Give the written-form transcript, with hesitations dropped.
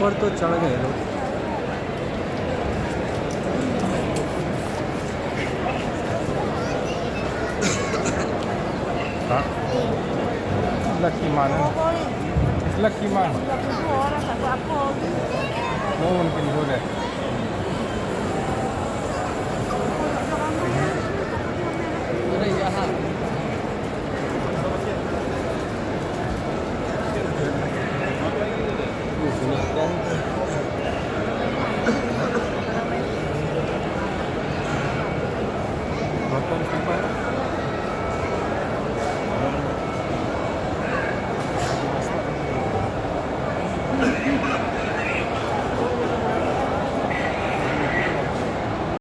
ऊपर तो चढ़ गए लोग। हाँ, लकी मान लकी मान वो उनकी बोले